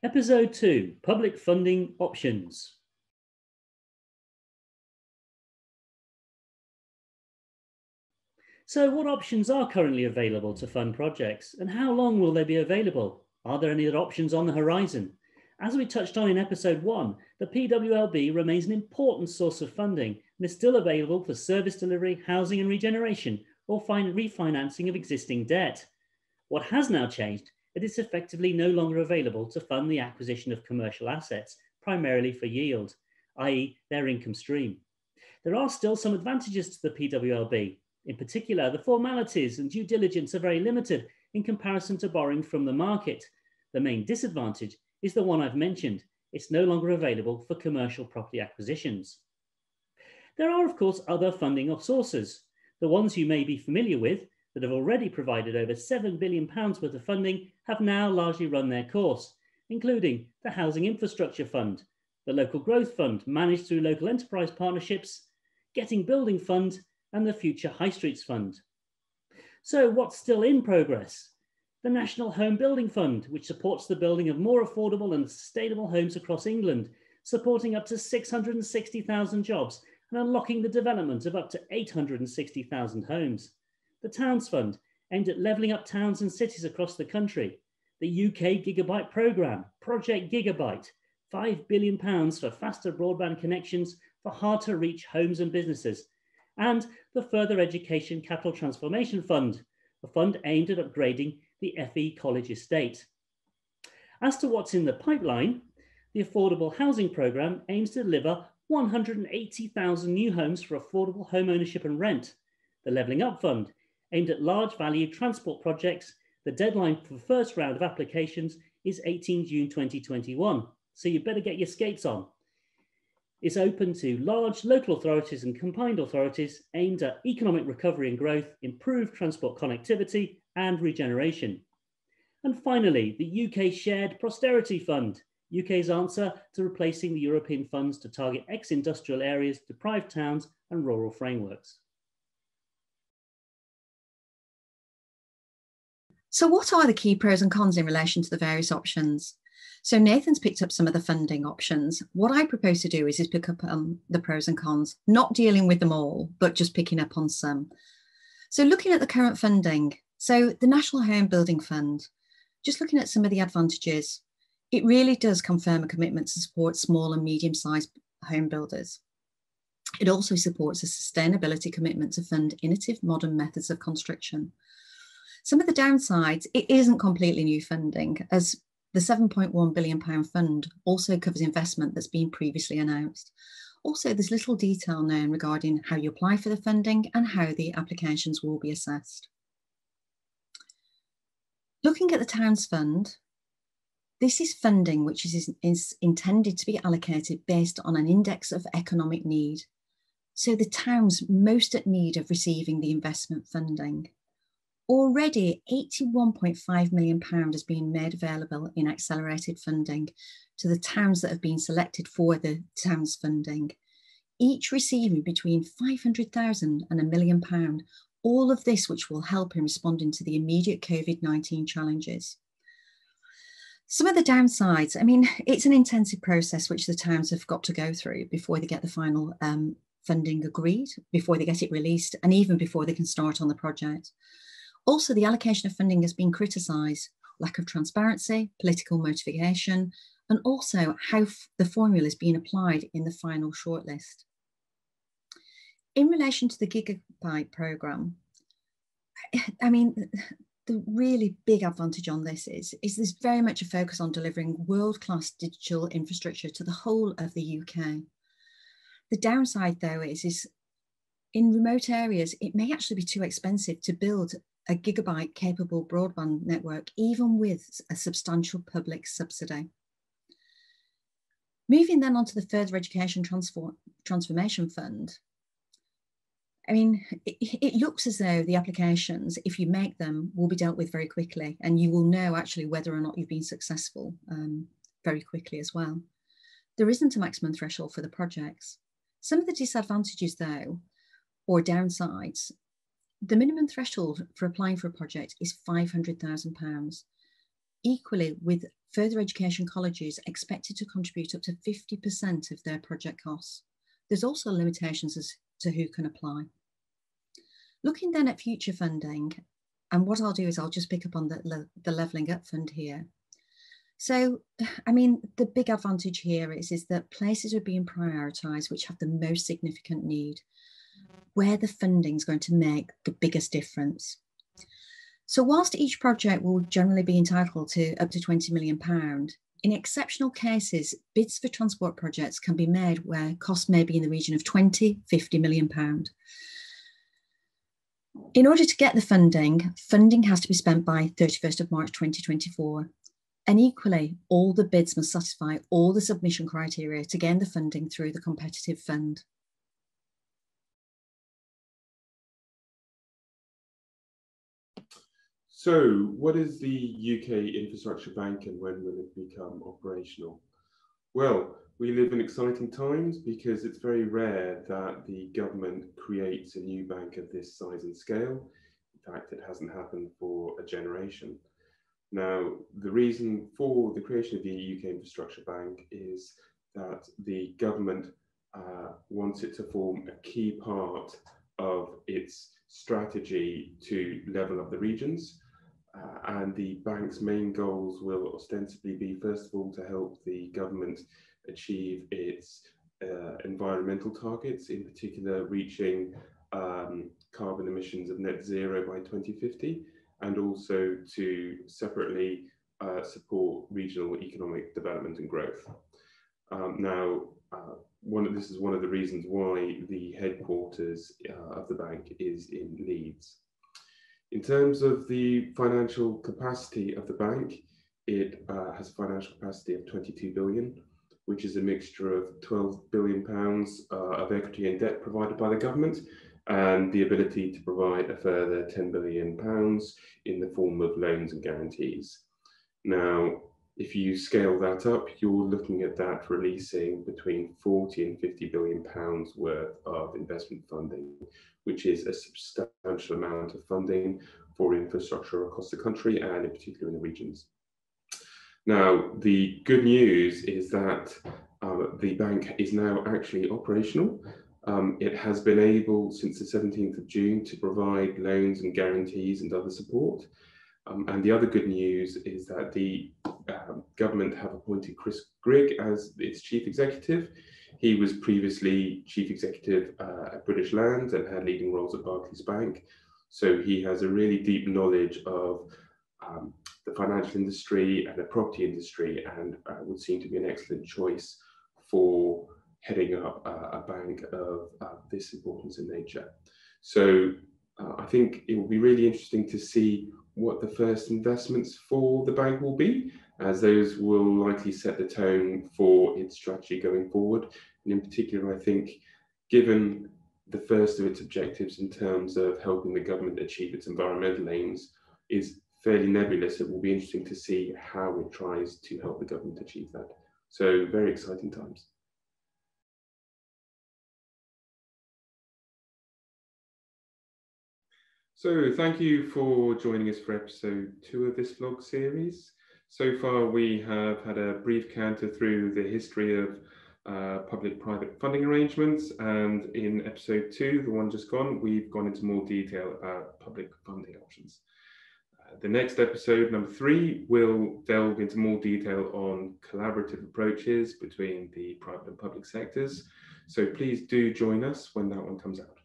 Episode 2, Public Funding Options. So what options are currently available to fund projects, and how long will they be available? Are there any other options on the horizon? As we touched on in episode 1, the PWLB remains an important source of funding and is still available for service delivery, housing and regeneration, or refinancing of existing debt. What has now changed, it is effectively no longer available to fund the acquisition of commercial assets, primarily for yield, i.e. their income stream. There are still some advantages to the PWLB. In particular, the formalities and due diligence are very limited in comparison to borrowing from the market. The main disadvantage is the one I've mentioned. It's no longer available for commercial property acquisitions. There are, of course, other funding sources. The ones you may be familiar with that have already provided over £7 billion worth of funding have now largely run their course, including the Housing Infrastructure Fund, the Local Growth Fund managed through local enterprise partnerships, Getting Building Fund, and the Future High Streets Fund. So what's still in progress? The National Home Building Fund, which supports the building of more affordable and sustainable homes across England, supporting up to 660,000 jobs and unlocking the development of up to 860,000 homes. The Towns Fund, aimed at levelling up towns and cities across the country. The UK Gigabyte Programme, Project Gigabyte, £5 billion for faster broadband connections for hard-to-reach homes and businesses. And the Further Education Capital Transformation Fund, a fund aimed at upgrading the FE College estate. As to what's in the pipeline, the Affordable Housing Programme aims to deliver 180,000 new homes for affordable home ownership and rent. The Levelling Up Fund, aimed at large value transport projects. The deadline for the first round of applications is 18 June 2021, so you better get your skates on. It's open to large local authorities and combined authorities aimed at economic recovery and growth, improved transport connectivity and regeneration. And finally, the UK Shared Prosperity Fund, UK's answer to replacing the European funds to target ex-industrial areas, deprived towns and rural frameworks. So what are the key pros and cons in relation to the various options? So Nathan's picked up some of the funding options. What I propose to do is pick up the pros and cons, not dealing with them all, but just picking up on some. So looking at the current funding, so the National Home Building Fund, just looking at some of the advantages, it really does confirm a commitment to support small and medium-sized home builders. It also supports a sustainability commitment to fund innovative modern methods of construction. Some of the downsides, it isn't completely new funding, as the £7.1 billion fund also covers investment that's been previously announced. Also, there's little detail known regarding how you apply for the funding and how the applications will be assessed. Looking at the Towns Fund, this is funding which is intended to be allocated based on an index of economic need. So the towns most at need of receiving the investment funding. Already £81.5 million has been made available in accelerated funding to the towns that have been selected for the Towns funding, each receiving between £500,000 and £1 million, all of this which will help in responding to the immediate COVID-19 challenges. Some of the downsides, I mean, it's an intensive process which the towns have got to go through before they get the final funding agreed, before they get it released, and even before they can start on the project. Also, the allocation of funding has been criticised, lack of transparency, political motivation, and also how the formula is being applied in the final shortlist. In relation to the Gigabyte programme, I mean, the really big advantage on this is there's very much a focus on delivering world-class digital infrastructure to the whole of the UK. The downside, though, is in remote areas, it may actually be too expensive to build a gigabyte capable broadband network, even with a substantial public subsidy. Moving then on to the Further Education Transformation Fund. I mean, it looks as though the applications, if you make them, will be dealt with very quickly, and you will know actually whether or not you've been successful very quickly as well. There isn't a maximum threshold for the projects. Some of the disadvantages though, or downsides, the minimum threshold for applying for a project is £500,000. Equally, with further education colleges are expected to contribute up to 50% of their project costs. There's also limitations as to who can apply. Looking then at future funding, and what I'll do is I'll just pick up on the Levelling Up Fund here. So, I mean, the big advantage here is that places are being prioritised which have the most significant need, where the funding is going to make the biggest difference. So whilst each project will generally be entitled to up to £20 million, in exceptional cases, bids for transport projects can be made where costs may be in the region of £20, £50 million. In order to get the funding has to be spent by 31st of March 2024. And equally, all the bids must satisfy all the submission criteria to gain the funding through the competitive fund. So what is the UK Infrastructure Bank and when will it become operational? Well, we live in exciting times because it's very rare that the government creates a new bank of this size and scale. In fact, it hasn't happened for a generation. Now, the reason for the creation of the UK Infrastructure Bank is that the government wants it to form a key part of its strategy to level up the regions. And the bank's main goals will ostensibly be, first of all, to help the government achieve its environmental targets, in particular reaching carbon emissions of net zero by 2050, and also to separately support regional economic development and growth. This is one of the reasons why the headquarters of the bank is in Leeds. In terms of the financial capacity of the bank, it has a financial capacity of 22 billion, which is a mixture of 12 billion pounds of equity and debt provided by the government, and the ability to provide a further 10 billion pounds in the form of loans and guarantees. Now, if you scale that up, you're looking at that releasing between 40 and 50 billion pounds worth of investment funding, which is a substantial amount of funding for infrastructure across the country and in particular in the regions. Now, the good news is that the bank is now actually operational. It has been able since the 17th of June to provide loans and guarantees and other support. And the other good news is that the government have appointed Chris Grigg as its chief executive. He was previously chief executive at British Land and had leading roles at Barclays Bank. So he has a really deep knowledge of the financial industry and the property industry, and would seem to be an excellent choice for heading up a bank of this importance in nature. So I think it will be really interesting to see what the first investments for the bank will be, as those will likely set the tone for its strategy going forward. And in particular, I think, given the first of its objectives in terms of helping the government achieve its environmental aims is fairly nebulous, it will be interesting to see how it tries to help the government achieve that. So very exciting times. So thank you for joining us for episode 2 of this vlog series. So far we have had a brief canter through the history of public-private funding arrangements, and in episode 2, the one just gone, we've gone into more detail about public funding options. The next episode, number 3, will delve into more detail on collaborative approaches between the private and public sectors. So please do join us when that one comes out.